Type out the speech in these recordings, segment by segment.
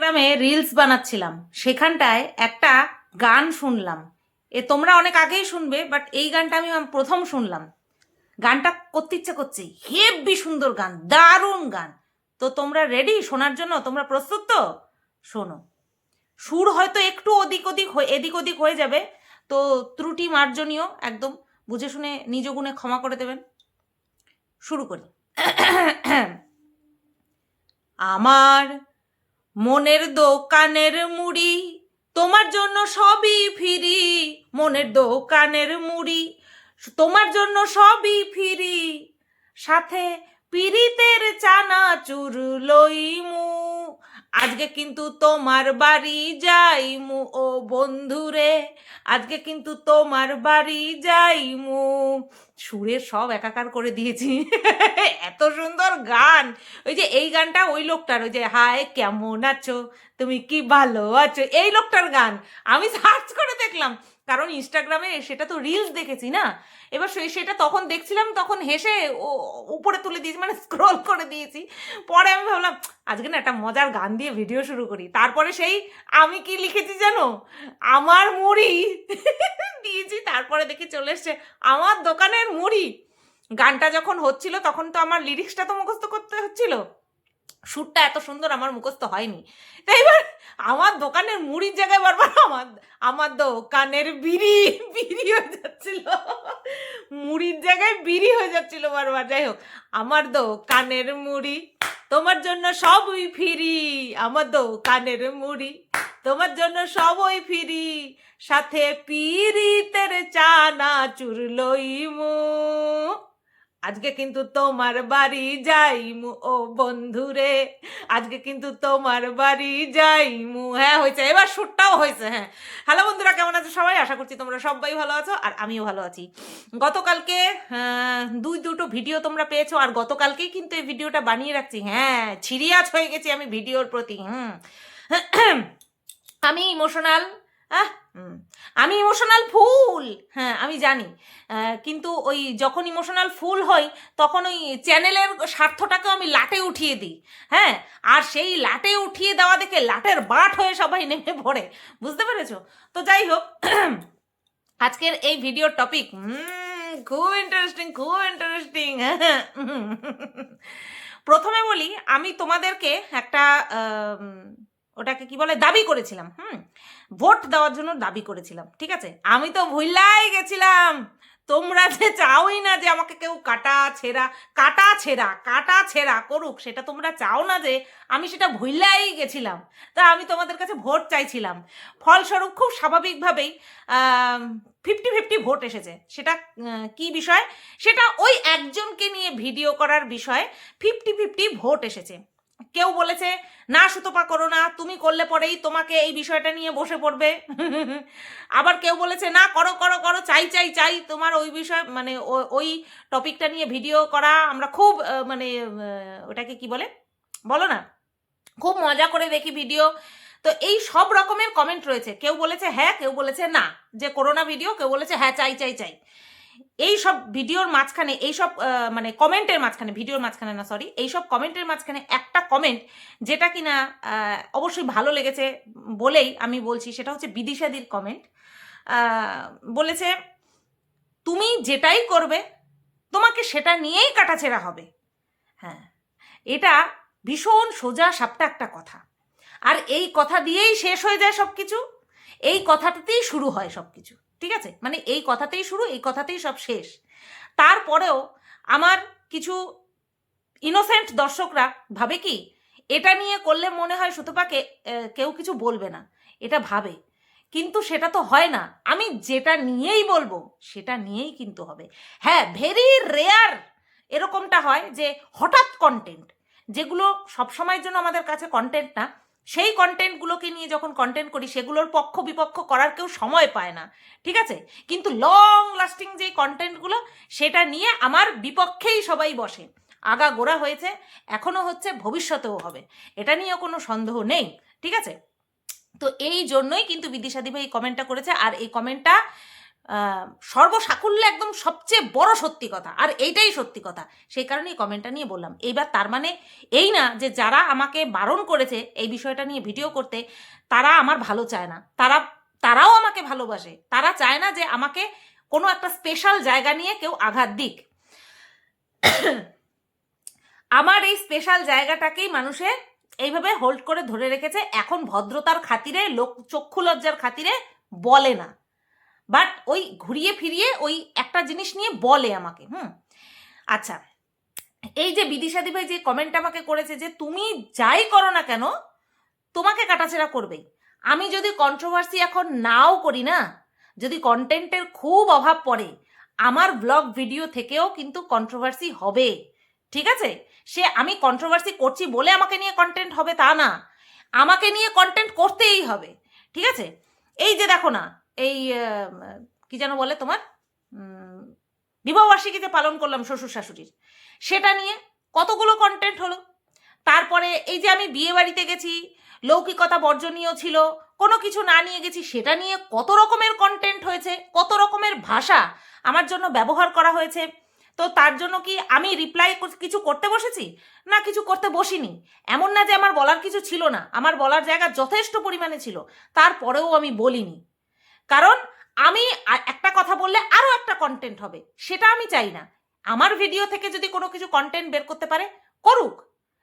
ইনস্টাগ্রামে রিলস বানাচ্ছিলাম, সেখানটায় একটা গান শুনলাম। তোমরা অনেক আগেই শুনবে, বাট এই গানটা আমি প্রথম শুনলাম। গানটা করতে ইচ্ছে করছে, হেব্বি সুন্দর গান, দারুণ গান। তো তোমরা রেডি শোনার জন্য? তোমরা প্রস্তুত তো? শোনো। সুর হয়তো একটু এদিক ওদিক হয়ে যাবে, তো ত্রুটি মার্জনীয়, একদম বুঝে শুনে নিজ গুণে ক্ষমা করে দেবেন। শুরু করি। আমার মনের দোকানের মুড়ি, তোমার জন্য সবই ফিরি। মনের দোকানের মুড়ি, তোমার জন্য সবই ফিরি। সাথে পিরিতের চানাচুর লইমু। আজকে কিন্তু তোমার বাড়ি যাইমু ও বন্ধুরে, আজকে কিন্তু তোমার বাড়ি যাইমু। সুরের সব একাকার করে দিয়েছি। এত সুন্দর গান। ওই যে এই গানটা ওই লোকটার, ওই যে হায় কেমন আছো, তুমি কি ভালো আছো, এই লোকটার গান। আমি সার্চ করে দেখলাম, কারণ ইনস্টাগ্রামে সেটা তো রিলস দেখেছি না। এবার সেটা তখন দেখছিলাম, তখন হেসে উপরে তুলে দিয়েছি, মানে স্ক্রল করে দিয়েছি। পরে আমি ভাবলাম আজকে না একটা মজার গান দিয়ে ভিডিও শুরু করি। তারপরে সেই আমি কি লিখেছি জানো, আমার মুড়ি দিয়েছি, তারপরে দেখি চলে এসছে আমার দোকানের মুড়ি। গানটা যখন হচ্ছিল তখন তো আমার লিরিক্সটা তো মুখস্থ করতে হচ্ছিল, সুরটা এত সুন্দর আমার মুখস্থ হয়নি। তাই এবার আমার দোকানের মুড়ির জায়গায় বারবার আমার আমার দোকানের বিড়ি বিড়ি হয়ে যাচ্ছিল, মুড়ির জায়গায় বিড়ি হয়ে যাচ্ছিল বারবার। যাই হোক, আমার দোকানের মুড়ি, তোমার জন্য সবই ফিরি। আমার দোকানের মুড়ি, তোমার জন্য সবই ফিরি। সাথে পিরিতের চানাচুর লইমু। আজকে কিন্তু তোমার বাড়ি যাইমু ও বন্ধুরে, আজকে কিন্তু তোমার বাড়ি যাইমু। হ্যাঁ হয়েছে, এবার সুরটাও হয়েছে। হ্যাঁ, হ্যালো বন্ধুরা, কেমন আছো সবাই? আশা করছি তোমরা সবাই ভালো আছো, আর আমিও ভালো আছি। গতকালকে দুটো ভিডিও তোমরা পেয়েছো, আর গতকালকেই কিন্তু এই ভিডিওটা বানিয়ে রাখছি। হ্যাঁ, সিরিয়াস হয়ে গেছি আমি ভিডিওর প্রতি। আমি ইমোশনাল। আমি ইমোশনাল ফুল, হ্যাঁ আমি জানি। কিন্তু ওই যখন ইমোশনাল ফুল হই, তখন ওই চ্যানেলের স্বার্থটাকেও আমি লাটে উঠিয়ে দিই। হ্যাঁ, আর সেই লাটে উঠিয়ে দেওয়া দেখে লাটের বাট হয়ে সবাই নেমে পড়ে, বুঝতে পেরেছো? তো যাই হোক, আজকের এই ভিডিওর টপিক খুব ইন্টারেস্টিং, খুব ইন্টারেস্টিং। প্রথমে বলি, আমি তোমাদেরকে একটা ওটাকে কি বলে, দাবি করেছিলাম। ভোট দেওয়ার জন্য দাবি করেছিলাম, ঠিক আছে? আমি তো ভুললাই গেছিলাম। তোমরা যে চাওই না যে আমাকে কেউ কাটা ছেঁড়া করুক, সেটা তোমরা চাও না, যে আমি সেটা ভুললাই গেছিলাম। তা আমি তোমাদের কাছে ভোট চাইছিলাম। ফলস্বরূপ খুব স্বাভাবিকভাবেই 50-50 ভোট এসেছে। সেটা কি বিষয়? সেটা ওই একজনকে নিয়ে ভিডিও করার বিষয়ে 50-50 ভোট এসেছে। কেউ বলেছে না সুতপা করো না, তুমি করলে পরেই তোমাকে এই বিষয়টা নিয়ে বসে পড়বে। আবার কেউ বলেছে না করো করো করো, চাই চাই চাই তোমার ওই বিষয়, মানে ওই টপিকটা নিয়ে ভিডিও করা আমরা খুব মানে ওটাকে কি বলে বলো না, খুব মজা করে দেখি ভিডিও। তো এই সব রকমের কমেন্ট রয়েছে। কেউ বলেছে হ্যাঁ, কেউ বলেছে না যে করোনা ভিডিও, কেউ বলেছে হ্যাঁ চাই চাই চাই। এই সব ভিডিওর মাঝখানে, এইসব মানে কমেন্টের মাঝখানে, ভিডিওর মাঝখানে না সরি, এইসব কমেন্টের মাঝখানে একটা কমেন্ট যেটা কিনা অবশ্যই ভালো লেগেছে বলেই আমি বলছি, সেটা হচ্ছে বিদিশাদির কমেন্ট। বলেছে তুমি যেটাই করবে তোমাকে সেটা নিয়েই কাটাছেঁড়া হবে। হ্যাঁ, এটা ভীষণ সোজা সাপটা একটা কথা, আর এই কথা দিয়েই শেষ হয়ে যায় সব কিছু। এই কথাটাতেই শুরু হয় সব কিছু, ঠিক আছে? মানে এই কথাতেই শুরু, এই কথাতেই সব শেষ। তারপরেও আমার কিছু ইনোসেন্ট দর্শকরা ভাবে কি, এটা নিয়ে করলে মনে হয় সুতপাকে কেউ কিছু বলবে না, এটা ভাবে। কিন্তু সেটা তো হয় না। আমি যেটা নিয়েই বলবো সেটা নিয়েই কিন্তু হবে। হ্যাঁ, ভেরি রেয়ার এরকমটা হয় যে হঠাৎ কন্টেন্ট, যেগুলো সবসময়ের জন্য আমাদের কাছে কন্টেন্ট না, সেই কন্টেন্টগুলোকে নিয়ে যখন কন্টেন্ট করি, সেগুলোর পক্ষ বিপক্ষ করার কেউ সময় পায় না, ঠিক আছে? কিন্তু লং লাস্টিং যে কন্টেন্টগুলো, সেটা নিয়ে আমার বিপক্ষেই সবাই বসে। আগাগোড়া হয়েছে, এখনও হচ্ছে, ভবিষ্যতেও হবে, এটা নিয়ে কোনো সন্দেহ নেই, ঠিক আছে? তো এই জন্যই কিন্তু বিদিশাদি ভাই এই কমেন্টটা করেছে। আর এই কমেন্টটা সর্বসাকুল্যে একদম সবচেয়ে বড় সত্যি কথা, আর এইটাই সত্যি কথা, সেই কারণেই কমেন্টটা নিয়ে বললাম। এইবার তার মানে এই না যে যারা আমাকে বারণ করেছে এই বিষয়টা নিয়ে ভিডিও করতে তারা আমার ভালো চায় না, তারাও আমাকে ভালোবাসে, তারা চায় না যে আমাকে কোনো একটা স্পেশাল জায়গা নিয়ে কেউ আঘাত দিক। আমার এই স্পেশাল জায়গাটাকেই মানুষে এইভাবে হোল্ড করে ধরে রেখেছে, এখন ভদ্রতার খাতিরে, লোক চক্ষু লজ্জার খাতিরে বলে না, বাট ওই ঘুরিয়ে ফিরিয়ে ওই একটা জিনিস নিয়ে বলে আমাকে। আচ্ছা, এই যে বিদিশাদি ভাই যে কমেন্ট আমাকে করেছে যে তুমি যাই করো না কেন তোমাকে কাটাছেড়া করবেই। আমি যদি কন্ট্রোভার্সি এখন নাও করি না, যদি কন্টেন্টের খুব অভাব পড়ে, আমার ব্লগ ভিডিও থেকেও কিন্তু কন্ট্রোভার্সি হবে, ঠিক আছে? সে আমি কন্ট্রোভার্সি করছি বলে আমাকে নিয়ে কন্টেন্ট হবে তা না, আমাকে নিয়ে কন্টেন্ট করতেই হবে, ঠিক আছে? এই যে দেখো না, এই কি যেন বলে তোমার বিবাহবার্ষিকীতে পালন করলাম শ্বশুর শাশুড়ির, সেটা নিয়ে কতগুলো কন্টেন্ট হলো। তারপরে এই যে আমি বিয়ে বাড়িতে গেছি, লৌকিকতা বর্জনীয় ছিল, কোনো কিছু না নিয়ে গেছি, সেটা নিয়ে কত রকমের কন্টেন্ট হয়েছে, কত রকমের ভাষা আমার জন্য ব্যবহার করা হয়েছে। তো তার জন্য কি আমি রিপ্লাই কিছু করতে বসেছি? না, কিছু করতে বসিনি। এমন না যে আমার বলার কিছু ছিল না, আমার বলার জায়গা যথেষ্ট পরিমাণে ছিল, তারপরেও আমি বলিনি। কারণ আমি একটা কথা বললে আরও একটা কন্টেন্ট হবে, সেটা আমি চাই না। আমার ভিডিও থেকে যদি কোনো কিছু কন্টেন্ট বের করতে পারে করুক,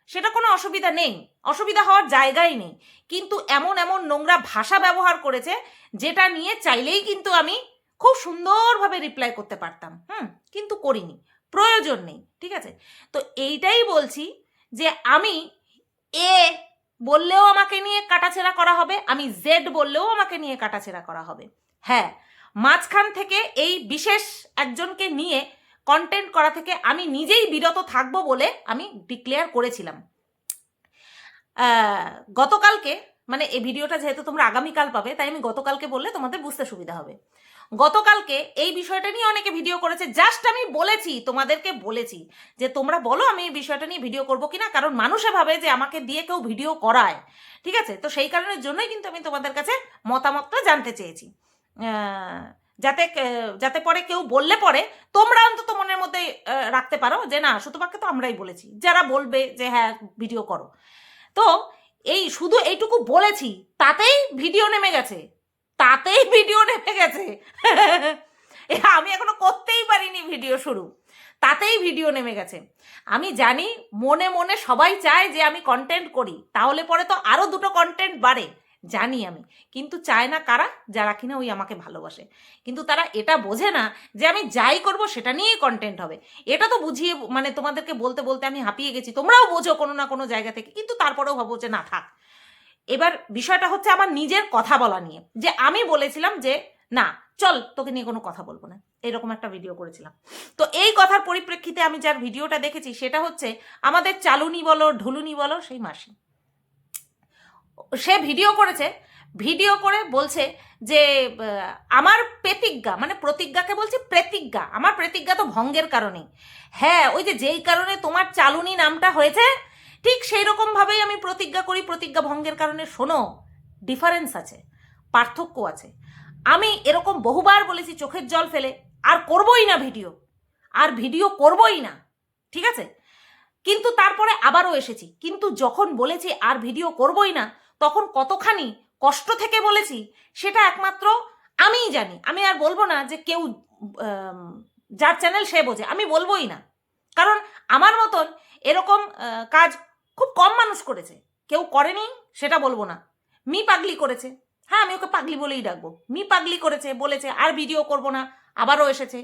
সেটা কোনো অসুবিধা নেই, অসুবিধা হওয়ার জায়গাই নেই। কিন্তু এমন এমন নোংরা ভাষা ব্যবহার করেছে যেটা নিয়ে চাইলেই কিন্তু আমি খুব সুন্দরভাবে রিপ্লাই করতে পারতাম, কিন্তু করিনি, প্রয়োজন নেই, ঠিক আছে? তো এইটাই বলছি যে আমি এ বললেও আমাকে নিয়ে কাটাছেড়া করা হবে, আমি জেড বললেও আমাকে নিয়ে কাটাছেড়া করা হবে। হ্যাঁ, মাঝখান থেকে এই বিশেষ একজনকে নিয়ে কন্টেন্ট করা থেকে আমি নিজেই বিরত থাকবো বলে আমি ডিক্লেয়ার করেছিলাম। গতকালকে, মানে এই ভিডিওটা যেহেতু তোমরা আগামীকাল পাবে তাই আমি গতকালকে বললে তোমাদের বুঝতে সুবিধা হবে। গতকালকে এই বিষয়টা নিয়ে অনেকে ভিডিও করেছে, জাস্ট আমি বলেছি, তোমাদেরকে বলেছি যে তোমরা বলো আমি এই বিষয়টা নিয়ে ভিডিও করবো কিনা, কারণ মানুষে ভাবে যে আমাকে দিয়ে কেউ ভিডিও করায়, ঠিক আছে? তো সেই কারণের জন্যই কিন্তু আমি তোমাদের কাছে মতামতটা জানতে চেয়েছি, যাতে যাতে পরে কেউ বললে পরে তোমরা অন্তত মনের মধ্যে রাখতে পারো যে না, শুধুমাত্র তো আমরাই বলেছি, যারা বলবে যে হ্যাঁ ভিডিও করো। তো এই শুধু এইটুকু বলেছি, তাতেই ভিডিও নেমে গেছে, আমি এখনো করতেই পারিনি ভিডিও শুরু, তাতেই ভিডিও নেমে গেছে। আমি জানি মনে মনে সবাই চায় যে আমি কন্টেন্ট করি, তাহলে পরে তো আরো দুটো কন্টেন্ট বাড়ে, জানি আমি, কিন্তু চায় না কারা? যারা কিনা ওই আমাকে ভালোবাসে। কিন্তু তারা এটা বোঝে না যে আমি যাই করব সেটা নিয়েই কন্টেন্ট হবে। এটা তো বুঝিয়ে, মানে তোমাদেরকে বলতে বলতে আমি হাঁপিয়ে গেছি, তোমরাও বোঝো কোনো না কোনো জায়গা থেকে, কিন্তু তারপরেও ভাবো যে না থাক। এবার বিষয়টা হচ্ছে আমার নিজের কথা বলা নিয়ে, যে আমি বলেছিলাম যে না চল তোকে নিয়ে কোনো কথা বলবো না, এরকম একটা ভিডিও করেছিলাম। তো এই কথার পরিপ্রেক্ষিতে আমি যার ভিডিওটা দেখেছি সেটা হচ্ছে আমাদের চালুনি বলো ঢুলুনি বলো সেই মাসি। সে ভিডিও করেছে, ভিডিও করে বলছে যে আমার প্রতিজ্ঞা, মানে প্রতিজ্ঞাকে বলছে প্রতিজ্ঞা, আমার প্রতিজ্ঞা তো ভঙ্গের কারণেই। হ্যাঁ, ওই যে যেই কারণে তোমার চালুনি নামটা হয়েছে ঠিক সেই রকমভাবেই আমি প্রতিজ্ঞা করি প্রতিজ্ঞা ভঙ্গের কারণে। শোনো, ডিফারেন্স আছে, পার্থক্য আছে। আমি এরকম বহুবার বলেছি চোখের জল ফেলে, আর করবই না ভিডিও, আর ভিডিও করবই না, ঠিক আছে? কিন্তু তারপরে আবারও এসেছি, কিন্তু যখন বলেছি আর ভিডিও করবই না তখন কতখানি কষ্ট থেকে বলেছি সেটা একমাত্র আমিই জানি। আমি আর বলবো না যে কেউ যার চ্যানেল সে বোঝে, আমি বলবোই না, কারণ আমার মতন এরকম কাজ খুব কম মানুষ করেছে, কেউ করেনি সেটা বলবো না। মি পাগলি করেছে, হ্যাঁ আমি ওকে পাগলি বলেই ডাকবো, মি পাগলি করেছে, বলেছে আর ভিডিও করবো না, আবারও এসেছে।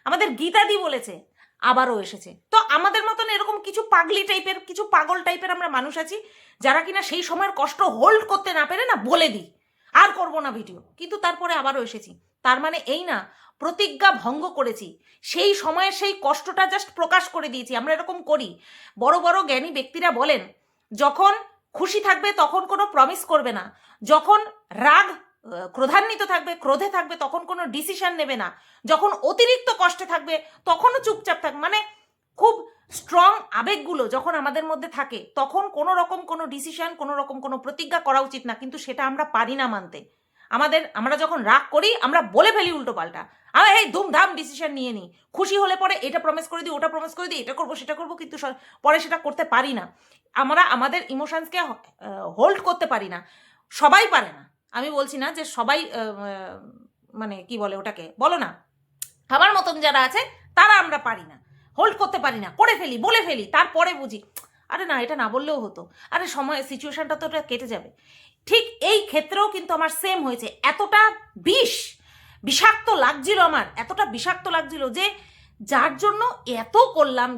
আমাদের গীতাদি বলেছে, আবারও এসেছে। তো আমাদের মতন এরকম কিছু পাগলি টাইপের, কিছু পাগল টাইপের আমরা মানুষ আছি যারা কিনা সেই সময়ের কষ্ট হোল্ড করতে না পেরে না বলে দিই আর করবো না ভিডিও, কিন্তু তারপরে আবারও এসেছি। তার মানে এই না প্রতিজ্ঞা ভঙ্গ করেছি, সেই সময়ে সেই কষ্টটা জাস্ট প্রকাশ করে দিয়েছি। আমরা এরকম করি, বড় বড় জ্ঞানী ব্যক্তিরা বলেন যখন খুশি থাকবে তখন কোনো প্রমিস করবে না, যখন রাগ ক্রোধান্বিত থাকবে, ক্রোধে থাকবে তখন কোনো ডিসিশন নেবে না, যখন অতিরিক্ত কষ্টে থাকবে তখনও চুপচাপ থাকবে। মানে খুব স্ট্রং আবেগগুলো যখন আমাদের মধ্যে থাকে তখন কোনো রকম কোনো ডিসিশন, কোনো রকম কোনো প্রতিজ্ঞা করা উচিত না, কিন্তু সেটা আমরা পারি না মানতে। আমরা যখন রাগ করি আমরা বলে ফেলি উল্টো পাল্টা, আমরা এই ধুমধাম ডিসিশন নিয়ে নিই, খুশি হলে পরে এটা প্রমিস করে দিই, ওটা প্রমিস করে দিই, এটা করবো সেটা করবো, কিন্তু পরে সেটা করতে পারি না। আমরা আমাদের ইমোশনসকে হোল্ড করতে পারি না, সবাই পারে না, আমি বলছি না যে সবাই মানে কি বলে ওটাকে, বলো না, আমার মতন যারা আছে তারা আমরা পারি না, হোল্ড করতে পারি না, করে ফেলি, বলে ফেলি, তারপরে বুঝি আরে না এটা না বললেও হতো, আরে সময় সিচুয়েশনটা তো ওটা কেটে যাবে। ঠিক এই ক্ষেত্রেও কিন্তু আমার সেম হয়েছে। এতটা বিষাক্ত লাগছিল, আমার এতটা বিষাক্ত লাগছিল যে যার জন্য এত করলাম,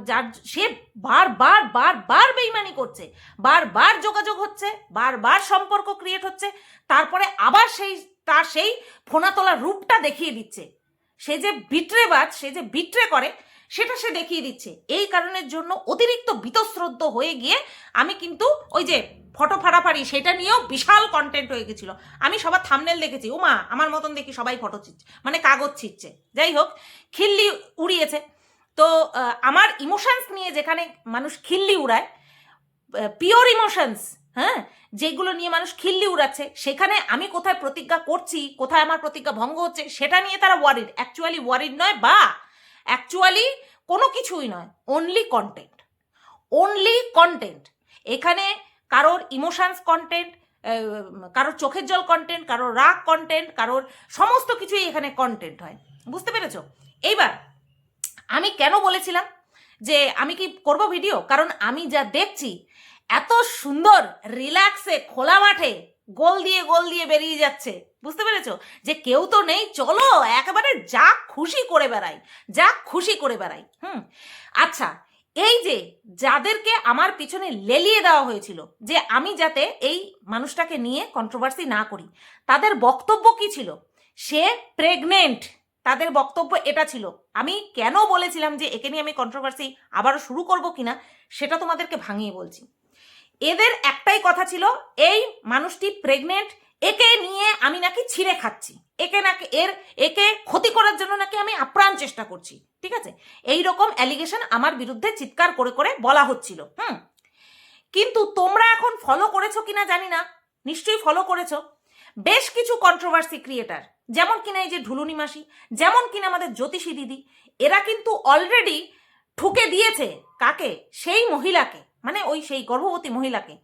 সে বারবার বারবার বেইমানি করছে, বারবার যোগাযোগ হচ্ছে, বারবার সম্পর্ক ক্রিয়েট হচ্ছে, তারপরে আবার তার সেই ফোনা তোলা রূপটা দেখিয়ে দিচ্ছে। সে যে বিট্রেবাজ, সে যে বিট্রে করে সেটা সে দেখিয়ে দিচ্ছে। এই কারণের জন্য অতিরিক্ত বীতশ্রদ্ধ হয়ে গিয়ে আমি কিন্তু ওই যে ফটো ফাড়াফাড়ি সেটা নিয়েও বিশাল কন্টেন্ট হয়ে গেছিল। আমি সবার থাম্বনেল দেখেছি, ওমা আমার মতন দেখি সবাই ফটো ছিচ্ছে, মানে কাগজ ছিচ্ছে, যাই হোক খিল্লি উড়িয়েছে। তো আমার ইমোশনস নিয়ে যেখানে মানুষ খিল্লি উড়ায়, পিওর ইমোশনস, হ্যাঁ, যেগুলো নিয়ে মানুষ খিল্লি উড়াচ্ছে, সেখানে আমি কোথায় প্রতিজ্ঞা করছি, কোথায় আমার প্রতিজ্ঞা ভঙ্গ হচ্ছে সেটা নিয়ে তারা ওয়ারিড। অ্যাকচুয়ালি ওয়ারিড নয়, বা অ্যাকচুয়ালি কোনো কিছুই নয়, অনলি কন্টেন্ট, অনলি কন্টেন্ট। এখানে কারোর ইমোশনস কন্টেন্ট, কারোর চোখের জল কন্টেন্ট, কারোর রাগ কন্টেন্ট, কারোর সমস্ত কিছুই এখানে কন্টেন্ট হয়, বুঝতে পেরেছো? এইবার আমি কেন বলেছিলাম যে আমি কি করব ভিডিও, কারণ আমি যা দেখছি এত সুন্দর রিল্যাক্সে খোলা মাঠে গোল দিয়ে বেরিয়ে যাচ্ছে, বুঝতে পেরেছো? যে কেউ তো নেই, চলো একেবারে যা খুশি করে বেড়াই, যা খুশি করে বেড়াই। আচ্ছা, এই যে যাদেরকে আমার পিছনে লেলিয়ে দেওয়া হয়েছিল যে আমি যাতে এই মানুষটাকে নিয়ে কন্ট্রোভার্সি না করি, তাদের বক্তব্য কি ছিল? সে প্রেগনেন্ট, তাদের বক্তব্য এটা ছিল। আমি কেন বলেছিলাম যে একে নিয়ে আমি কন্ট্রোভার্সি আবারও শুরু করব কিনা সেটা তোমাদেরকে ভাঙিয়ে বলছি। এদের একটাই কথা ছিল, এই মানুষটি প্রেগনেন্ট, একে নিয়ে আমি নাকি ছিঁড়ে খাচ্ছি, একে ক্ষতি করার জন্য নাকি আমি আপ্রাণ চেষ্টা করছি, ঠিক আছে? এই রকম অ্যালিগেশন আমার বিরুদ্ধে চিৎকার করে করে বলা হচ্ছিল। কিন্তু তোমরা এখন ফলো করেছো কিনা জানি না, নিশ্চয়ই ফলো করেছো। বেশ কিছু কন্ট্রোভার্সি ক্রিয়েটার, যেমন কিনা এই যে ঢুলুনি মাসি, যেমন কিনা আমাদের জ্যোতিষী দিদি, এরা কিন্তু অলরেডি ঠুকে দিয়েছে কাকে? সেই মহিলাকে, মানে ওই সেই গর্ভবতী মহিলাকে,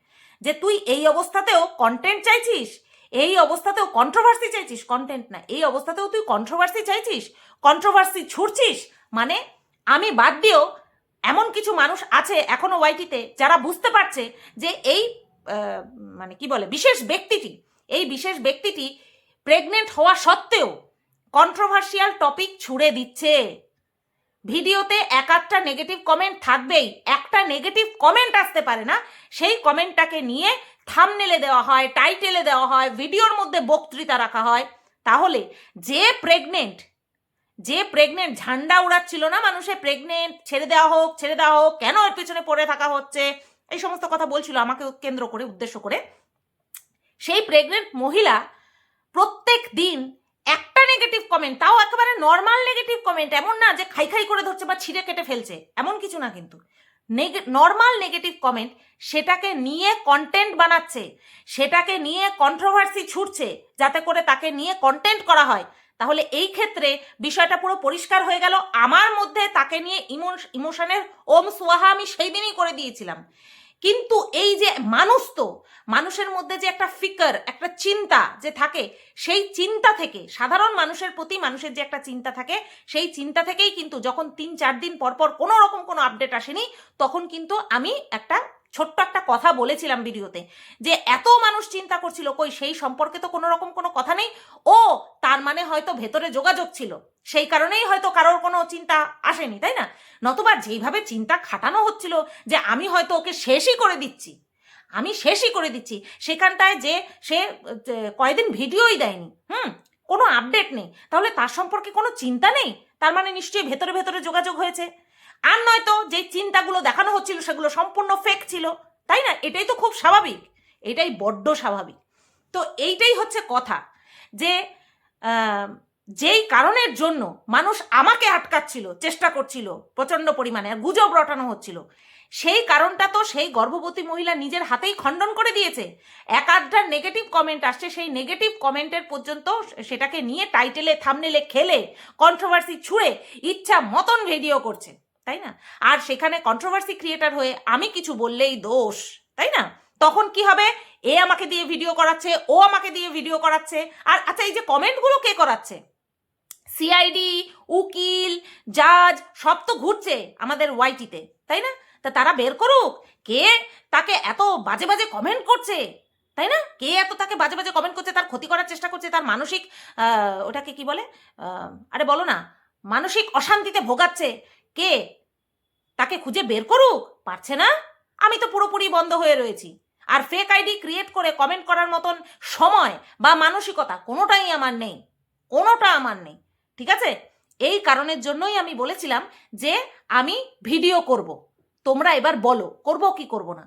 যে তুই এই অবস্থাতেও কন্টেন্ট চাইছিস, এই অবস্থাতেও কন্ট্রোভার্সি চাইছিস, কন্টেন্ট না, এই অবস্থাতেও তুই কন্ট্রোভার্সি চাইছিস, কন্ট্রোভার্সি ছুড়ছিস, মানে আমি বাদ দিয়েও এমন কিছু মানুষ আছে এখনো ওয়াইটিতে যারা বুঝতে পারছে যে এই মানে কি বলে এই বিশেষ ব্যক্তিটি প্রেগনেন্ট হওয়া সত্ত্বেও কন্ট্রোভার্সিয়াল টপিক ছুড়ে দিচ্ছে। ভিডিওতে এক একটা নেগেটিভ কমেন্ট থাকবেই, একটা নেগেটিভ কমেন্ট আসতে পারে না, সেই কমেন্টটাকে নিয়ে থাম্বনেলে দেওয়া হয়, টাইটেলে দেওয়া হয়, ভিডিওর মধ্যে বক্তৃতা রাখা হয়। তাহলে যে প্রেগনেন্ট ঝান্ডা উড়াচ্ছিল না মানুষে, প্রেগনেন্ট, ছেড়ে দেওয়া হোক, কেন এর পেছনে পড়ে থাকা হচ্ছে, এই সমস্ত কথা বলছিল আমাকে কেন্দ্র করে, উদ্দেশ্য করে, সেই প্রেগনেন্ট মহিলা প্রত্যেক দিন একটা নেগেটিভ কমেন্ট, তাও একেবারে নর্মাল নেগেটিভ কমেন্ট, এমন না যে খাই করে ধরছে বা ছিঁড়ে কেটে ফেলছে, এমন কিছু না, কিন্তু নর্মাল নেগেটিভ কমেন্ট, সেটাকে নিয়ে কন্টেন্ট বানাচ্ছে, সেটাকে নিয়ে কন্ট্রোভার্সি ছুটছে যাতে করে তাকে নিয়ে কন্টেন্ট করা হয়। তাহলে এই ক্ষেত্রে বিষয়টা পুরো পরিষ্কার হয়ে গেল। আমার মধ্যে তাকে নিয়ে ইমোশনের ওম সোয়াহা আমি সেই দিনই করে দিয়েছিলাম। কিন্তু এই যে মানুষের মধ্যে যে একটা ফিকার, একটা চিন্তা যে থাকে, সেই চিন্তা থেকে, সাধারণ মানুষের প্রতি মানুষের যে একটা চিন্তা থাকে, সেই চিন্তা থেকেই কিন্তু যখন 3-4 দিন পর কোনো রকম কোনো আপডেট আসেনি, তখন কিন্তু আমি ছোট্ট একটা কথা বলেছিলাম ভিডিওতে, যে এত মানুষ চিন্তা করছিল, কই সেই সম্পর্কে তো কোনো রকম কোনো কথা নেই, ও তার মানে হয়তো ভেতরে যোগাযোগ ছিল, সেই কারণেই হয়তো কারোর কোনো চিন্তা আসেনি, তাই না? নতুবা যেইভাবে চিন্তা খাটানো হচ্ছিল যে আমি হয়তো ওকে শেষই করে দিচ্ছি, সেখানটায় যে সে কয়েকদিন ভিডিওই দেয়নি, কোনো আপডেট নেই, তাহলে তার সম্পর্কে কোনো চিন্তা নেই, তার মানে নিশ্চয়ই ভেতরে যোগাযোগ হয়েছে। আর নয়তো যে চিন্তাগুলো দেখানো হচ্ছিল সেগুলো সম্পূর্ণ ফেক ছিল, তাই না? এটাই তো খুব স্বাভাবিক, এটাই বড্ড স্বাভাবিক। তো এইটাই হচ্ছে কথা, যে যেই কারণের জন্য মানুষ আমাকে আটকাচ্ছিল, চেষ্টা করছিল প্রচণ্ড পরিমাণে, আর গুজব রটানো হচ্ছিল, সেই কারণটা তো সেই গর্ভবতী মহিলা নিজের হাতেই খণ্ডন করে দিয়েছে। এক আধটা নেগেটিভ কমেন্ট আসছে, সেই নেগেটিভ কমেন্টের পর্যন্ত সেটাকে নিয়ে টাইটেলে থাম্বনেলে খেলে কন্ট্রোভার্সি ছুঁড়ে ইচ্ছা মতন ভিডিও করছে, তাই না? আর সেখানে কন্ট্রোভার্সি ক্রিয়েটার হয়ে আমি কিছু বললেই দোষ, তাই না? তখন কি হবে, এ আমাকে দিয়ে ভিডিও করাচ্ছে, ও আমাকে দিয়ে ভিডিও করাচ্ছে। আর আচ্ছা, এই যে কমেন্টগুলো কে করাচ্ছে? সিআইডি, উকিল, জাজ সব তো ঘুরছে আমাদের ওয়াইটিতে, তাই না? তা তারা বের করুক কে তাকে এত বাজে বাজে কমেন্ট করছে, তাই না? কে এত তাকে বাজে বাজে কমেন্ট করছে, তার ক্ষতি করার চেষ্টা করছে, তার মানসিক ওটাকে কি বলে, আরে বলো না, মানসিক অশান্তিতে ভোগাচ্ছে, কে? তাকে খুঁজে বের করুক। পারছে না? আমি তো পুরোপুরি বন্ধ হয়ে রয়েছি। আর ফেক আইডি ক্রিয়েট করে কমেন্ট করার মতন সময় বা মানসিকতা কোনোটাই আমার নেই, কোনোটা আমার নেই, ঠিক আছে? এই কারণের জন্যই আমি বলেছিলাম যে আমি ভিডিও করব। তোমরা এবার বলো করব কি করব না।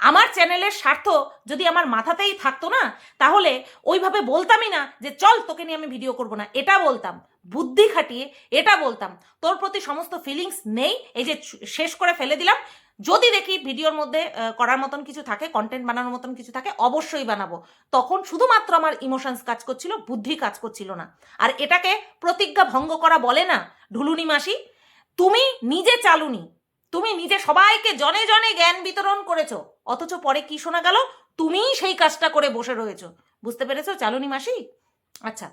আমার চ্যানেলের স্বার্থ যদি আমার মাথাতেই থাকতো না, তাহলে ওইভাবে বলতামই না যে চল তোকে নিয়ে আমি ভিডিও করব না, এটা বলতাম বুদ্ধি খাটিয়ে, এটা বলতাম। তোর প্রতি সমস্ত ফিলিংস নেই, এই যে শেষ করে ফেলে দিলাম। যদি দেখি ভিডিওর মধ্যে করার মতন কিছু থাকে, কন্টেন্ট বানানোর মতন কিছু থাকে, অবশ্যই বানাবো। তখন শুধুমাত্র আমার ইমোশনস কাজ করছিল, বুদ্ধি কাজ করছিল না। আর এটাকে প্রতিজ্ঞা ভঙ্গ করা বলে না ঢুলুনি মাসি। তুমি নিজে চালুনি, তুমি নিজে সবাইকে জনে জনে জ্ঞান বিতরণ করেছো, অথচ পরে কি শোনা গেল, তুমিই সেই কাজটা করে বসে রয়েছো। বুঝতে পেরেছো চালুনি মাসি? আচ্ছা,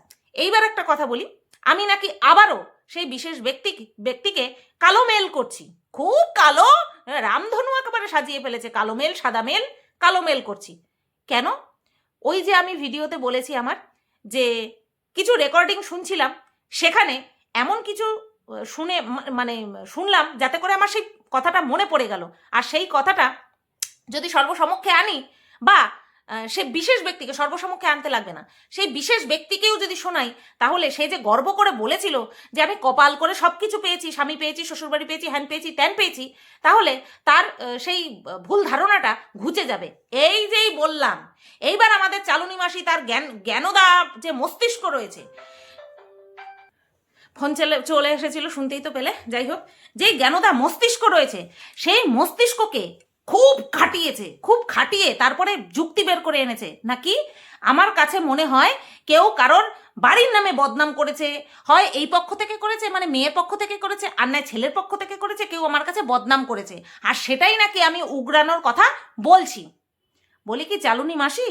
এইবার একটা কথা বলি, আমি নাকি আবারও সেই বিশেষ ব্যক্তিকে কালো মেল করছি, খুব কালো, রামধনু একেবারে সাজিয়ে ফেলেছে, কালো মেল, সাদা মেল, কালো মেল করছি কেন? ওই যে আমি ভিডিওতে বলেছি আমার যে কিছু রেকর্ডিং শুনছিলাম, সেখানে এমন কিছু শুনে মানে শুনলাম যাতে করে আমার সেই কথাটা মনে পড়ে গেল। আর সেই কথাটা যদি সর্বসমক্ষে আনি, বা সে বিশেষ ব্যক্তিকে সর্বসমক্ষে আনতে লাগবে না, সেই বিশেষ ব্যক্তিকেও যদি শোনাই, তাহলে সে যে গর্ব করে বলেছিল যে আমি কপাল করে সব কিছু পেয়েছি, স্বামী পেয়েছি, শ্বশুরবাড়ি পেয়েছি, হ্যান পেয়েছি, ত্যান পেয়েছি, তাহলে তার সেই ভুল ধারণাটা ঘুচে যাবে। এই যেই বললাম, এইবার আমাদের চালুনি মাসি তার জ্ঞানদা যে মস্তিষ্ক রয়েছে, ফোন চলে এসেছিল, শুনতেই তো পেলে। যাই হোক, যেই জ্ঞানদা মস্তিষ্ক রয়েছে, সেই মস্তিষ্ককে খুব খাটিয়েছে, খুব খাটিয়ে তারপরে যুক্তি বের করে এনেছে নাকি আমার কাছে মনে হয় কেউ কারোর বাড়ির নামে বদনাম করেছে, হয় এই পক্ষ থেকে করেছে, মানে মেয়ের পক্ষ থেকে করেছে, আর নয় ছেলের পক্ষ থেকে করেছে, কেউ আমার কাছে বদনাম করেছে, আর সেটাই নাকি আমি উগরানোর কথা বলছি। বলি কি চালুনি মাসি,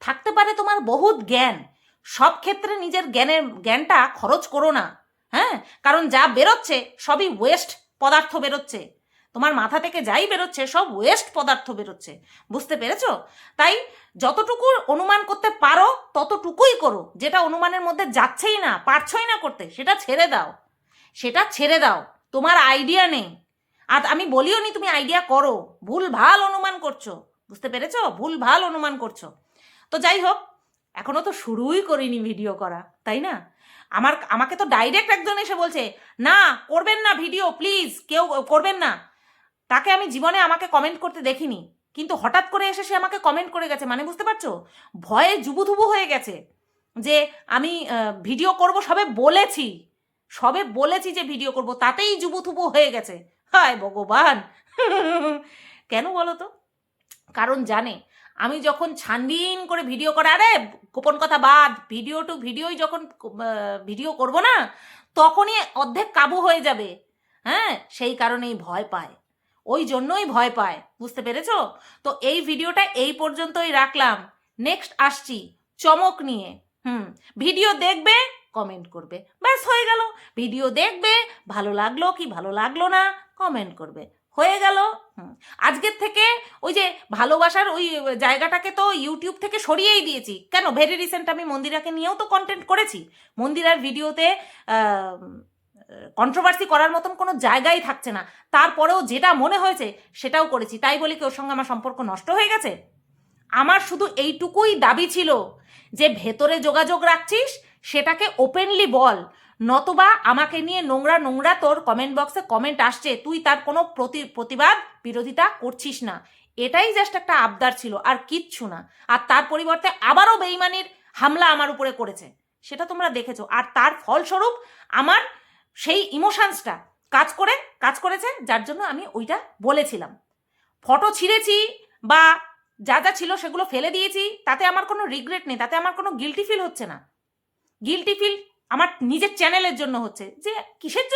থাকতে পারে তোমার বহুত জ্ঞান, সব ক্ষেত্রে নিজের জ্ঞানটা খরচ করো না। হ্যাঁ, কারণ যা বেরোচ্ছে সবই ওয়েস্ট পদার্থ বেরোচ্ছে, তোমার মাথা থেকে যাই বেরোচ্ছে সব ওয়েস্ট পদার্থ বেরোচ্ছে। বুঝতে পেরেছো? তাই যতটুকু অনুমান করতে পারো ততটুকুই করো, যেটা অনুমানের মধ্যে যাচ্ছেই না, পারছই না করতে, সেটা ছেড়ে দাও, সেটা ছেড়ে দাও। তোমার আইডিয়া নেই, আর আমি বলিও নি তুমি আইডিয়া করো, ভুল ভাল অনুমান করছো। বুঝতে পেরেছো? ভুল ভাল অনুমান করছো। তো যাই হোক, এখনো তো শুরুই করিনি ভিডিও করা, তাই না? আমাকে তো ডাইরেক্ট একজন এসে বলছে না করবেন না ভিডিও, প্লিজ কেউ করবেন না। তাকে আমি জীবনে আমাকে কমেন্ট করতে দেখিনি, কিন্তু হঠাৎ করে এসে সে আমাকে কমেন্ট করে গেছে, মানে বুঝতে পারছো, ভয়ে জুবুথুবু হয়ে গেছে যে আমি ভিডিও করব, সবে বলেছি যে ভিডিও করব, তাতেই জুবুথুবু হয়ে গেছে। হায় ভগবান! কেন বলো তো? কারণ জানে আমি যখন ছানবিন করে ভিডিও করে, আরে গোপন কথা বাদ, ভিডিও টু ভিডিওই যখন ভিডিও করব না, তখনই অর্ধেক কাবু হয়ে যাবে। হ্যাঁ, সেই কারণেই ভয় পায়, ওই জন্যই ভয় পায়। বুঝতে পেরেছো? তো এই ভিডিওটা এই পর্যন্তই রাখলাম, নেক্সট আসছি চমক নিয়ে। ভিডিও দেখবে, কমেন্ট করবে, ব্যাস হয়ে গেল। ভিডিও দেখবে, ভালো লাগলো কি ভালো লাগলো না কমেন্ট করবে, হয়ে গেল। আজকের থেকে ওই যে ভালোবাসার ওই জায়গাটাকে তো ইউটিউব থেকে সরিয়েই দিয়েছি। কেন, ভেরি রিসেন্ট আমি মন্দিরাকে নিয়েও তো কন্টেন্ট করেছি, মন্দিরার ভিডিওতে কন্ট্রোভার্সি করার মতন কোনো জায়গাই থাকছে না, তারপরেও যেটা মনে হয়েছে সেটাও করেছি। তাই বলি কি ওর সঙ্গে আমার সম্পর্ক নষ্ট হয়ে গেছে? আমার শুধু এইটুকুই দাবি ছিল যে ভেতরে যোগাযোগ রাখছিস সেটাকে ওপেনলি বল, নতবা আমাকে নিয়ে নোংরা নোংরা তোর কমেন্ট বক্সে কমেন্ট আসছে, তুই তার কোনো প্রতিবাদ বিরোধিতা করছিস না। এটাই জাস্ট একটা আবদার ছিল, আর কিচ্ছু না। আর তার পরিবর্তে আবারও বেইমানির হামলা আমার উপরে করেছে, সেটা তোমরা দেখেছো। আর তার ফলস্বরূপ আমার সেই ইমোশনসটা কাজ করেছে, যার জন্য আমি ওইটা বলেছিলাম। ফটো ছিঁড়েছি বা যা যা ছিল সেগুলো ফেলে দিয়েছি, তাতে আমার কোনো রিগ্রেট নেই, তাতে আমার কোনো গিল্টি ফিল হচ্ছে না। গিল্টি ফিল আমার নিজের চ্যানেলের জন্য হচ্ছে, যে কিসের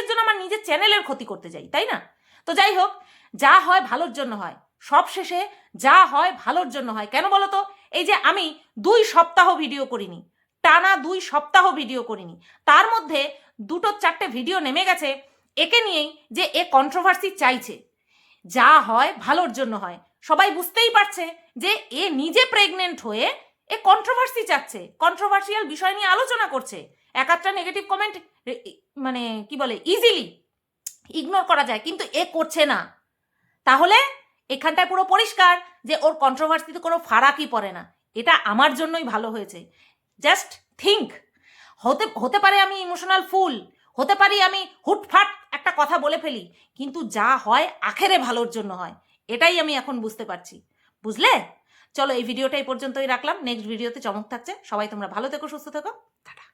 জন্য আমার নিজের চ্যানেলের ক্ষতি করতে যাই, তাই না? তো যাই হোক, যা হয় ভালোর জন্য হয়, সব শেষে যা হয় ভালোর জন্য হয়। কেন বলো তো? এই যে আমি 2 সপ্তাহ ভিডিও করিনি, টানা 2 সপ্তাহ ভিডিও করিনি, তার মধ্যে 2-4টে ভিডিও নেমে গেছে একে নিয়েই, যে এ কন্ট্রোভার্সি চাইছে। যা হয় ভালোর জন্য হয়। সবাই বুঝতেই পারছে যে এ নিজে প্রেগনেন্ট হয়ে এ কন্ট্রোভার্সি চাচ্ছে, কন্ট্রোভার্সিয়াল বিষয় নিয়ে আলোচনা করছে। এক একটা নেগেটিভ কমেন্ট মানে কি বলে ইজিলি ইগনোর করা যায়, কিন্তু এ করছে না। তাহলে এখানটায় পুরো পরিষ্কার যে ওর কন্ট্রোভার্সিতে কোনো ফারাকই পড়ে না। এটা আমার জন্যই ভালো হয়েছে। জাস্ট থিঙ্ক, হতে পারে আমি ইমোশনাল ফুল, হতে পারি আমি হুটফাট একটা কথা বলে ফেলি, কিন্তু যা হয় আখেরে ভালোর জন্য হয়, এটাই আমি এখন বুঝতে পারছি। বুঝলে? চলো, এই ভিডিওটা এই পর্যন্তই রাখলাম। নেক্সট ভিডিওতে চমক থাকছে। সবাই তোমরা ভালো থেকো, সুস্থ থেকো, টাটা।